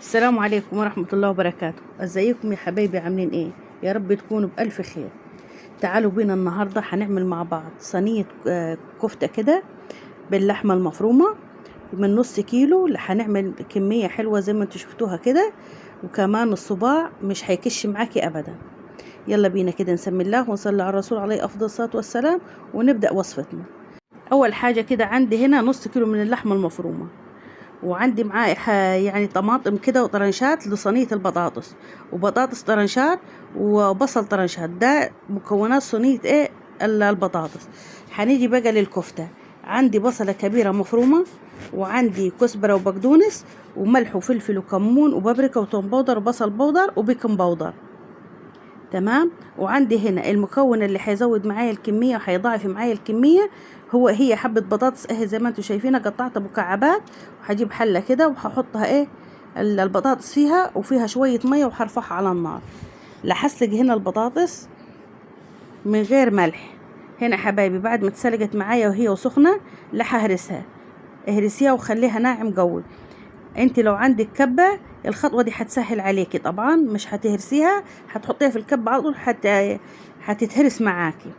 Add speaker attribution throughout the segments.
Speaker 1: السلام عليكم ورحمة الله وبركاته. ازيكم يا حبايبي؟ عاملين ايه؟ يا رب تكونوا بألف خير. تعالوا بينا النهاردة هنعمل مع بعض صينية كفتة كده باللحمة المفرومة من نص كيلو. هنعمل كمية حلوة زي ما انتوا شفتوها كده، وكمان الصباع مش هيكش معاكي ابدا. يلا بينا كده نسمي الله ونصلي على الرسول عليه افضل الصلاة والسلام ونبدأ وصفتنا. اول حاجة كده عندي هنا نص كيلو من اللحمة المفرومة، وعندي معاه يعني طماطم كده وطرنشات لصينية البطاطس، وبطاطس طرنشات وبصل طرنشات. ده مكونات صينية ايه البطاطس. هنيجي بقى للكفتة. عندي بصلة كبيرة مفرومة، وعندي كزبرة وبقدونس وملح وفلفل وكمون وبابريكا وتوم بودر وبصل بودر وبيكنج بودر. تمام. وعندي هنا المكون اللي هيزود معايا الكميه وهيضاعف معايا الكميه، هي حبه بطاطس اهي زي ما انتم شايفينها قطعتها مكعبات. وهجيب حله كده وهحطها البطاطس فيها، وفيها شويه ميه وهرفعها على النار. هسلق هنا البطاطس من غير ملح. هنا حبايبي بعد ما اتسلقت معايا وهي سخنه ههرسها. اهرسيها وخليها ناعم قوي. انت لو عندك كبة الخطوة دي هتسهل عليكي، طبعا مش هتهرسيها، هتحطيها في الكبة على طول هتتهرس معاكي.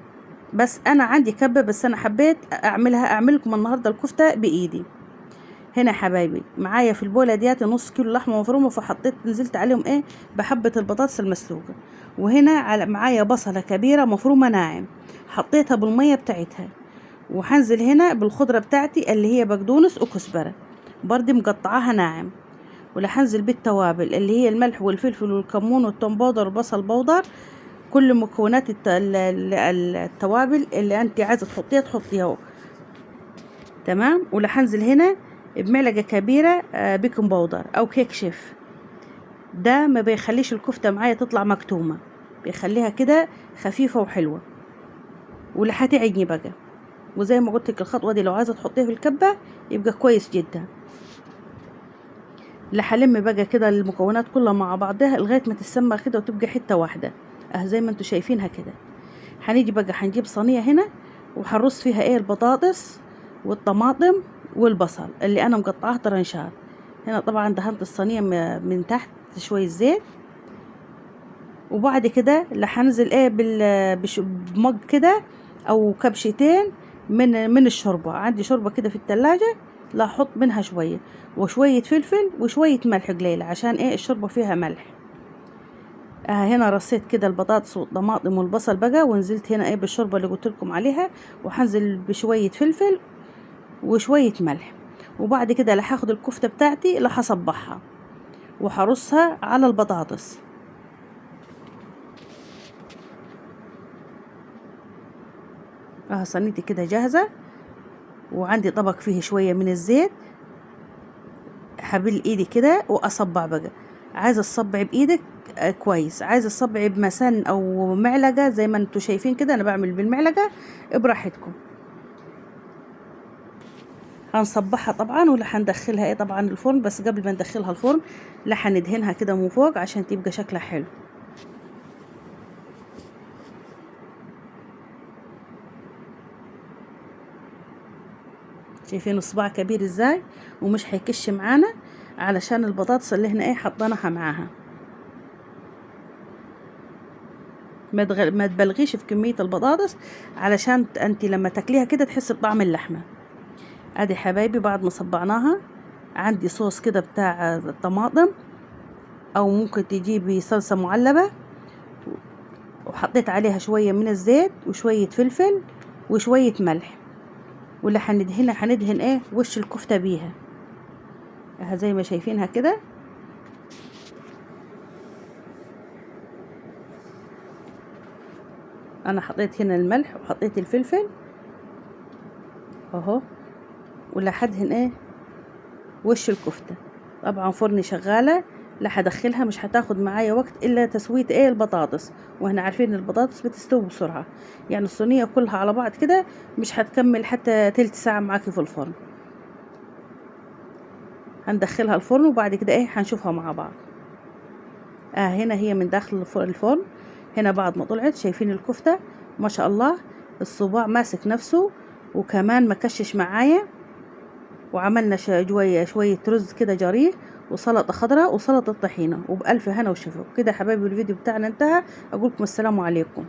Speaker 1: بس انا عندي كبة، بس انا حبيت اعمل لكم النهارده الكفتة بايدي. هنا يا حبايبي معايا في البولة ديت نص كيلو لحمة مفرومة، فحطيت نزلت عليهم بحبة البطاطس المسلوقة. وهنا معايا بصلة كبيرة مفرومة ناعم، حطيتها بالمية بتاعتها. وهنزل هنا بالخضرة بتاعتي اللي هي بقدونس وكزبرة برضه مقطعاها ناعم. هنزل بالتوابل اللي هي الملح والفلفل والكمون والثوم بودر والبصل بودر. كل مكونات التوابل اللي انت عايزه تحطيها. تمام. هنزل هنا بمعلقه كبيره بيكنج بودر او كيك شيف. ده ما بيخليش الكفته معايا تطلع مكتومه، بيخليها كده خفيفه وحلوه. هتعجني بقى. وزي ما قلت لك الخطوه دي لو عايزه تحطيها في الكبه يبقى كويس جدا. هلم بقى كده المكونات كلها مع بعضها لغايه ما تتسمى كده وتبقى حته واحده زي ما انتوا شايفينها كده. هنيجي بقى هنجيب صينيه هنا وهنرص فيها البطاطس والطماطم والبصل اللي انا مقطعاه طرنشات. هنا طبعا دهنت الصينيه من تحت شويه زيت. وبعد كده هنزل بمج كده او كبشتين من الشوربه. عندي شوربه كده في التلاجة، هحط منها شويه وشويه فلفل وشويه ملح قليل عشان الشوربه فيها ملح. هنا رصيت كده البطاطس والطماطم والبصل بقى، ونزلت هنا بالشوربه اللي قلت لكم عليها، وهنزل بشويه فلفل وشويه ملح. وبعد كده هاخد الكفته بتاعتي هصبحها وهرصها على البطاطس. صينيتي كده جاهزه، وعندي طبق فيه شويه من الزيت. هبل ايدي كده واصبع بقى. عايزه تصبعي بايدك كويس، عايزه تصبعي بمسن او معلقه زي ما انتوا شايفين كده انا بعمل بالمعلقه، براحتكم. هنصبحها طبعا هندخلها طبعا الفرن. بس قبل ما ندخلها الفرن هندهنها كده من فوق عشان تبقى شكلها حلو. شايفين الصباع كبير ازاي ومش هيكش معانا علشان البطاطس اللي هنا حطيناها معاها. ما تبلغيش في كمية البطاطس علشان انت لما تاكليها كده تحس بطعم اللحمة. ادي حبايبي بعد ما صبعناها عندي صوص كده بتاع الطماطم، او ممكن تجيبي صلصة معلبة، وحطيت عليها شوية من الزيت وشوية فلفل وشوية ملح. هندهن وش الكفتة بيها زي ما شايفينها كده. انا حطيت هنا الملح وحطيت الفلفل اهو. هدهن وش الكفتة. طبعا فرني شغالة، هدخلها مش هتاخد معايا وقت الا تسوية البطاطس. واحنا عارفين البطاطس بتستوي بسرعة، يعني الصينية كلها على بعض كده مش هتكمل حتى تلت ساعة معاكي في الفرن. هندخلها الفرن وبعد كده هنشوفها مع بعض. هنا هي من داخل الفرن. هنا بعد ما طلعت شايفين الكفتة ما شاء الله، الصباع ماسك نفسه وكمان مكشش معايا. وعملنا شوية رز كده جريح، وسلطة خضراء وسلطة طحينة، وبألف هنا وشفا. وكده يا حبايبي الفيديو بتاعنا انتهى. أقولكم السلام عليكم.